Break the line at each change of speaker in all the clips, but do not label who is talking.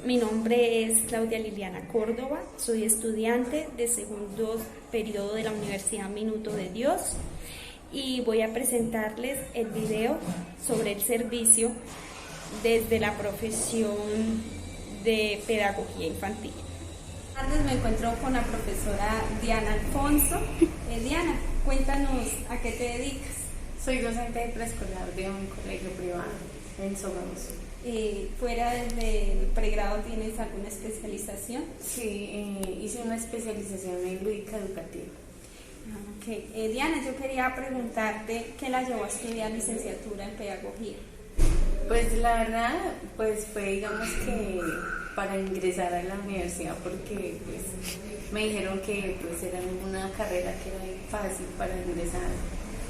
Mi nombre es Claudia Liliana Córdoba, soy estudiante de segundo periodo de la Universidad Minuto de Dios y voy a presentarles el video sobre el servicio desde la profesión de pedagogía infantil. Buenas tardes, me encuentro con la profesora Diana Alfonso. Diana, cuéntanos a qué te dedicas.
Soy docente de preescolar de un colegio privado en Sogamoso.
¿Fuera del pregrado tienes alguna especialización?
Sí, hice una especialización en lúdica educativa.
Okay. Diana, yo quería preguntarte qué la llevó a estudiar licenciatura en pedagogía.
Pues la verdad, pues fue digamos que para ingresar a la universidad porque pues me dijeron que pues era una carrera que era fácil para ingresar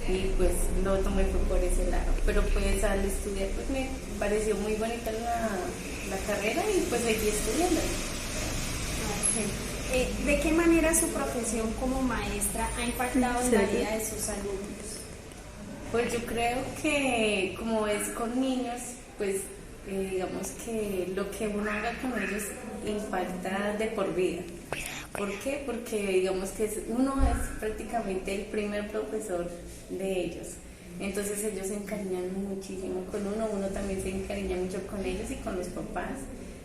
y pues lo tomé por ese lado, pero pues al estudiar pues me pareció muy bonita la carrera y pues seguí estudiando.
Okay. ¿De qué manera su profesión como maestra ha impactado en la vida de sus alumnos?
Pues yo creo que como es con niños, pues digamos que lo que uno haga con ellos impacta de por vida. ¿Por qué? Porque digamos que uno es prácticamente el primer profesor de ellos. Entonces ellos se encariñan muchísimo con uno también se encariña mucho con ellos y con los papás.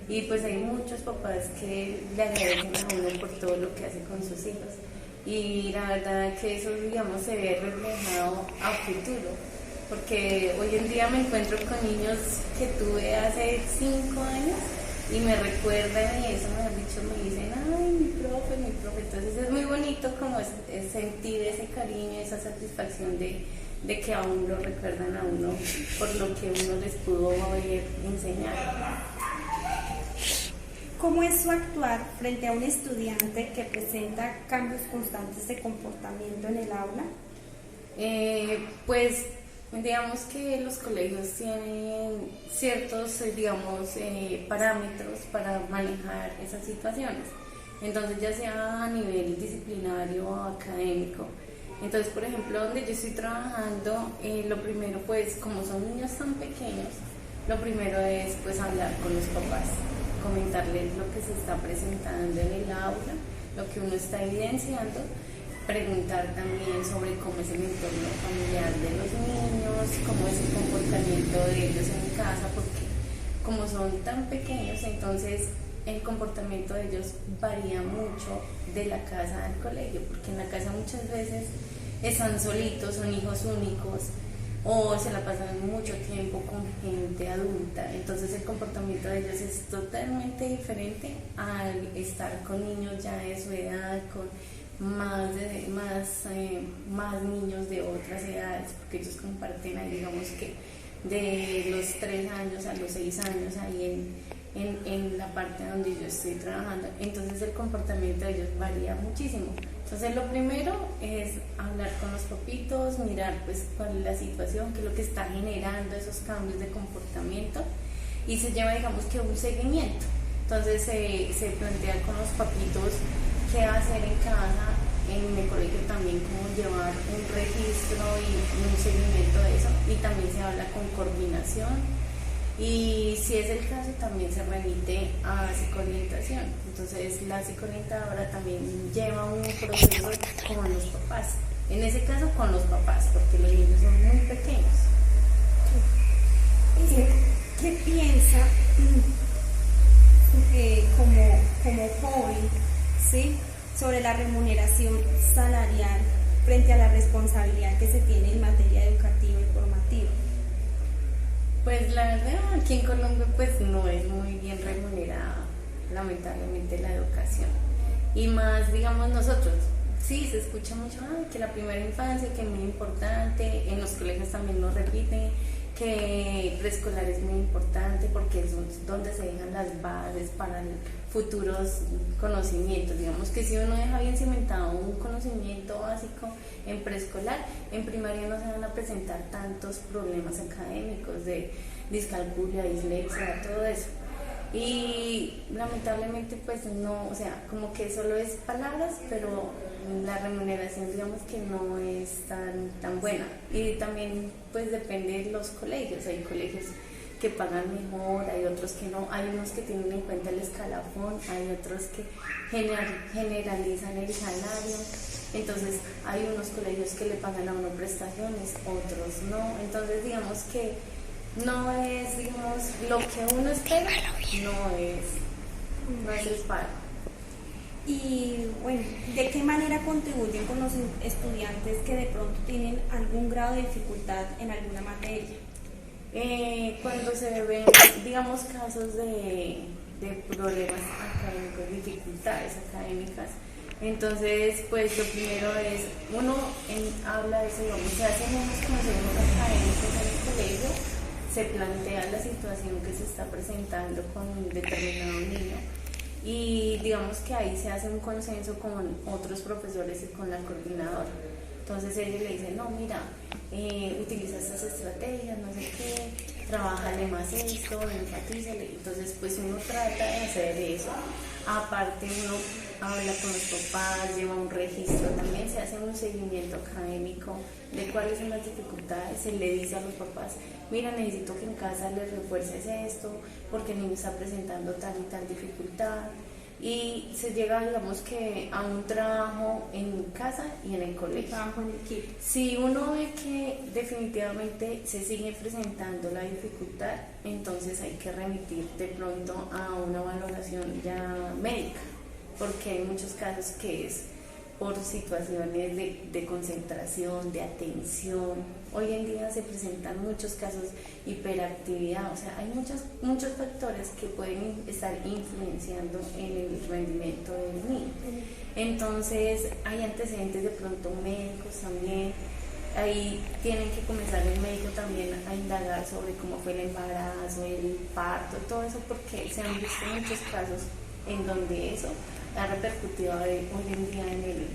Y pues hay muchos papás que le agradecen a uno por todo lo que hace con sus hijos. Y la verdad que eso, digamos, se ve reflejado a futuro. Porque hoy en día me encuentro con niños que tuve hace 5 años y me recuerdan y eso, mejor dicho, me dicen, ay, mi profe. Entonces es muy bonito como es sentir ese cariño, esa satisfacción de que aún lo recuerdan a uno por lo que uno les pudo haber enseñado.
¿Cómo es su actuar frente a un estudiante que presenta cambios constantes de comportamiento en el aula?
Pues digamos que los colegios tienen ciertos, digamos, parámetros para manejar esas situaciones. Entonces, ya sea a nivel disciplinario o académico. Entonces, por ejemplo, donde yo estoy trabajando, lo primero, pues, como son niños tan pequeños, lo primero es, pues, hablar con los papás, comentarles lo que se está presentando en el aula, lo que uno está evidenciando, preguntar también sobre cómo es el entorno familiar de los niños, cómo es el comportamiento de ellos en casa, porque como son tan pequeños, entonces el comportamiento de ellos varía mucho de la casa al colegio, porque en la casa muchas veces están solitos, son hijos únicos, o se la pasan mucho tiempo con gente adulta, entonces el comportamiento de ellos es totalmente diferente al estar con niños ya de su edad, con más niños de otras edades, porque ellos comparten ahí, digamos que de los 3 años a los 6 años ahí en la parte donde yo estoy trabajando, entonces el comportamiento de ellos varía muchísimo. Entonces lo primero es hablar con los papitos, mirar pues cuál es la situación, qué es lo que está generando esos cambios de comportamiento y se lleva digamos que un seguimiento. Entonces se plantea con los papitos qué hacer en casa, en el colegio también cómo llevar un registro y un seguimiento de eso, y también se habla con coordinación. Y si es el caso, también se remite a psicoorientación. Entonces, la psicoorientadora también lleva un proceso con los papás. En ese caso, con los papás, porque los niños son muy pequeños.
¿Qué piensa como joven, ¿sí?, sobre la remuneración salarial frente a la responsabilidad que se tiene en materia educativa y formativa?
Pues la verdad, aquí en Colombia pues no es muy bien remunerada, lamentablemente, la educación. Y más, digamos, nosotros, sí, se escucha mucho que la primera infancia, que es muy importante, en los colegios también nos repiten que preescolar es muy importante porque es donde se dejan las bases para futuros conocimientos. Digamos que si uno deja bien cimentado un conocimiento básico en preescolar, en primaria no se van a presentar tantos problemas académicos de discalculia, dislexia, todo eso. Y lamentablemente pues no, o sea, como que solo es palabras, pero la remuneración digamos que no es tan buena. Y también pues depende de los colegios, hay colegios que pagan mejor, hay otros que no, hay unos que tienen en cuenta el escalafón, hay otros que generalizan el salario. Entonces hay unos colegios que le pagan a uno prestaciones, otros no. Entonces digamos que no es, digamos, lo que uno espera, no es el pago.
Y bueno, ¿de qué manera contribuyen con los estudiantes que de pronto tienen algún grado de dificultad en alguna materia?
Cuando se ven, digamos, casos de problemas académicos, dificultades académicas, entonces, pues lo primero es, uno habla de eso, digamos, se hacen unos consejos académicos en el colegio, se plantea la situación que se está presentando con un determinado niño y digamos que ahí se hace un consenso con otros profesores y con la coordinadora. Entonces ellos le dicen, no, mira, utiliza estas estrategias, no sé qué, trabájale más esto, enfatízale. Entonces pues uno trata de hacer eso. Aparte uno habla con los papás, lleva un registro, también se hace un seguimiento académico de cuáles son las dificultades, se le dice a los papás, mira, necesito que en casa les refuerces esto, porque el niño está presentando tal y tal dificultad. Y se llega, digamos que, a un trabajo en casa y en el colegio.
Trabajo en equipo.
Si uno ve que definitivamente se sigue presentando la dificultad, entonces hay que remitir de pronto a una valoración ya médica, porque hay muchos casos que es por situaciones de concentración, de atención. Hoy en día se presentan muchos casos de hiperactividad, o sea, hay muchos factores que pueden estar influenciando en el rendimiento del niño. Entonces, hay antecedentes de pronto médicos también. Ahí tienen que comenzar el médico también a indagar sobre cómo fue el embarazo, el parto, todo eso, porque se han visto muchos casos en donde eso ha repercutido hoy en día en el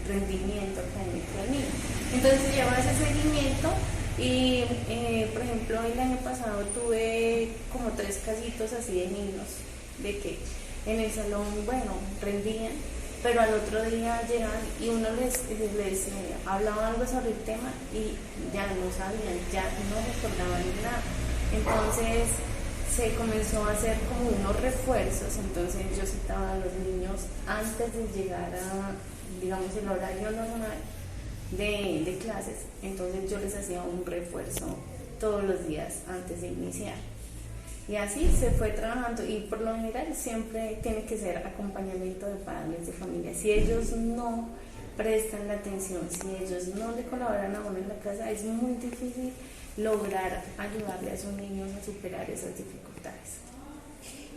rendimiento académico del niño. Entonces se lleva ese seguimiento y, por ejemplo, el año pasado tuve como 3 casitos así de niños, de que en el salón, bueno, rendían, pero al otro día llegan y uno les hablaba algo sobre el tema y ya no sabían, ya no recordaban nada. Entonces se comenzó a hacer como unos refuerzos, entonces yo citaba a los niños antes de llegar a, digamos, el horario normal de clases, entonces yo les hacía un refuerzo todos los días antes de iniciar. Y así se fue trabajando y por lo general siempre tiene que ser acompañamiento de padres de familia. Si ellos no prestan la atención, si ellos no le colaboran a uno en la casa, es muy difícil lograr ayudarle a esos niños a superar esas dificultades.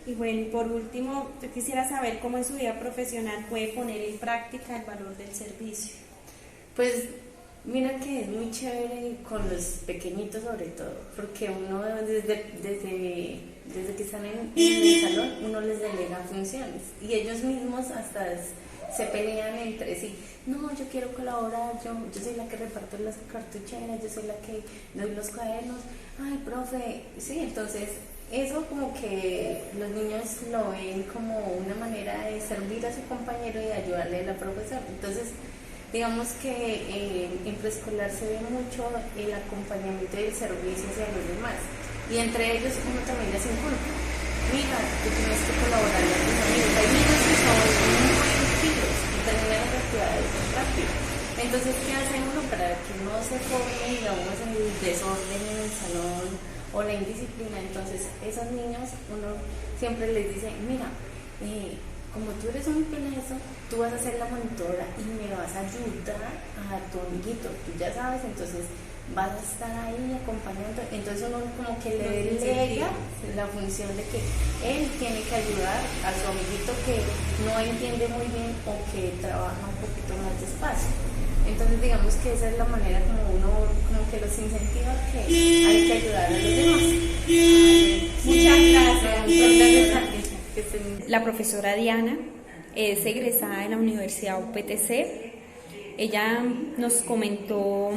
Y bueno, por último, yo quisiera saber cómo en su vida profesional puede poner en práctica el valor del servicio.
Pues mira que es muy chévere con los pequeñitos sobre todo, porque uno desde que están en el salón, uno les delega funciones y ellos mismos hasta se pelean entre sí. No, yo quiero colaborar, yo soy la que reparto las cartucheras, yo soy la que doy los cuadernos. Ay, profe, sí, entonces eso como que los niños lo ven como una manera de servir a su compañero y de ayudarle a la profesora. Entonces, digamos que en preescolar se ve mucho el acompañamiento y el servicio hacia los demás. Y entre ellos uno también les inculca. Mira, tú tienes que colaborar con tus amigos. Hay niños que son muy activos y terminan las actividades rápido. Entonces, ¿qué hace uno para que no se forme, digamos, el desorden en el salón o la indisciplina? Entonces, esos niños, uno siempre les dice, mira, como tú eres un pedazo, tú vas a ser la monitora y me vas a ayudar a tu amiguito, tú ya sabes, entonces vas a estar ahí acompañando. Entonces uno como que le delega la función de que él tiene que ayudar a su amiguito que no entiende muy bien o que trabaja un poquito más despacio. Entonces digamos que esa es la manera como uno como que los incentiva que hay que ayudar a los demás.
Muchas gracias. La profesora Diana es egresada de la Universidad UPTC. Ella nos comentó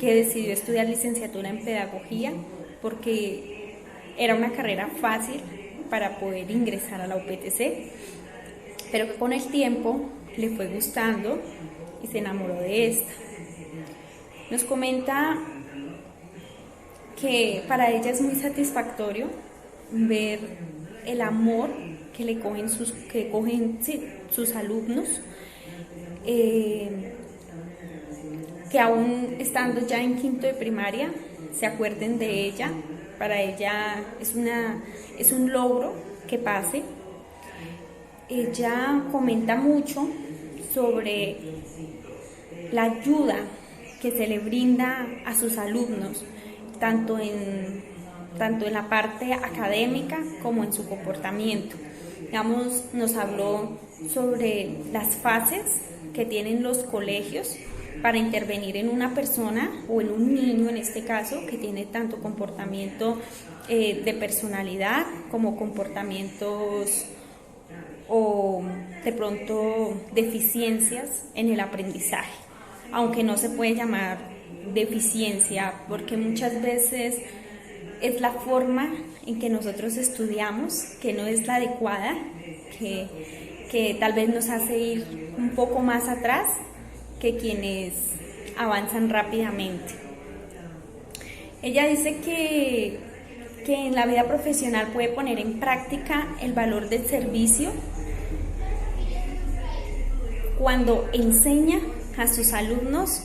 que decidió estudiar licenciatura en pedagogía porque era una carrera fácil para poder ingresar a la UPTC, pero que con el tiempo le fue gustando y se enamoró de esta. Nos comenta que para ella es muy satisfactorio ver el amor que le cogen sus alumnos, que aún estando ya en quinto de primaria se acuerden de ella. Para ella es un logro que pase. Ella comenta mucho sobre la ayuda que se le brinda a sus alumnos, tanto en la parte académica como en su comportamiento. Digamos, nos habló sobre las fases que tienen los colegios para intervenir en una persona o en un niño, en este caso, que tiene tanto comportamiento de personalidad como comportamientos o de pronto deficiencias en el aprendizaje, aunque no se puede llamar deficiencia porque muchas veces es la forma en que nosotros estudiamos que no es la adecuada, que tal vez nos hace ir un poco más atrás que quienes avanzan rápidamente. Ella dice que en la vida profesional puede poner en práctica el valor del servicio cuando enseña a sus alumnos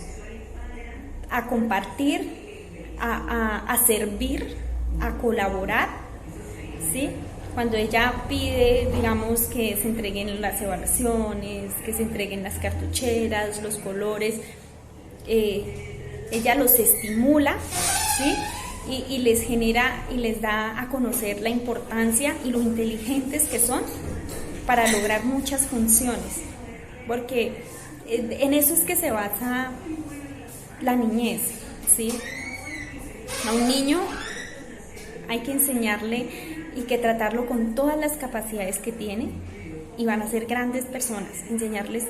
a compartir, a servir, a colaborar, ¿sí? Cuando ella pide, digamos, que se entreguen las evaluaciones, que se entreguen las cartucheras, los colores, ella los estimula, ¿sí? Y les genera y les da a conocer la importancia y lo inteligentes que son para lograr muchas funciones, porque en eso es que se basa la niñez, ¿sí? A un niño hay que enseñarle y que tratarlo con todas las capacidades que tiene y van a ser grandes personas, enseñarles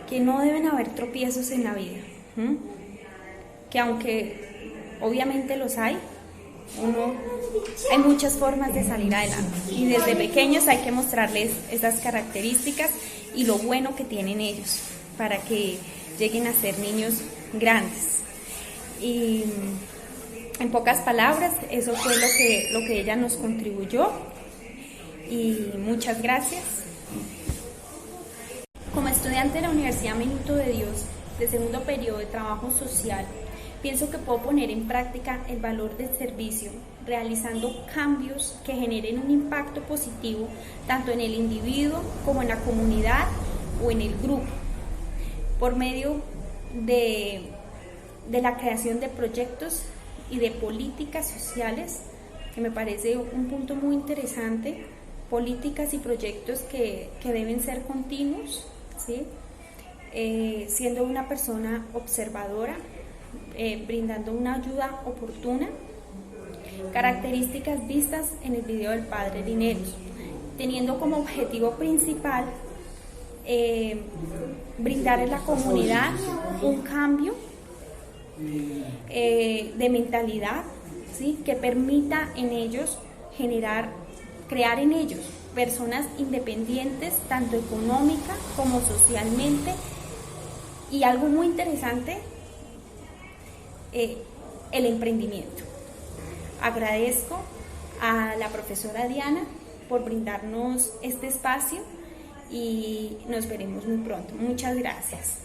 que no deben haber tropiezos en la vida, que aunque obviamente los hay muchas formas de salir adelante y desde pequeños hay que mostrarles esas características y lo bueno que tienen ellos para que lleguen a ser niños grandes. Y en pocas palabras, eso fue lo que ella nos contribuyó y muchas gracias. Como estudiante de la Universidad Minuto de Dios, de segundo periodo de trabajo social, pienso que puedo poner en práctica el valor del servicio, realizando cambios que generen un impacto positivo tanto en el individuo como en la comunidad o en el grupo, por medio de la creación de proyectos y de políticas sociales, que me parece un punto muy interesante, políticas y proyectos que deben ser continuos, ¿sí? Siendo una persona observadora, brindando una ayuda oportuna, características vistas en el video del padre Lineros, teniendo como objetivo principal brindar a la comunidad un cambio de mentalidad, ¿sí? Que permita en ellos crear en ellos personas independientes, tanto económica como socialmente, y algo muy interesante, el emprendimiento. Agradezco a la profesora Diana por brindarnos este espacio y nos veremos muy pronto. Muchas gracias.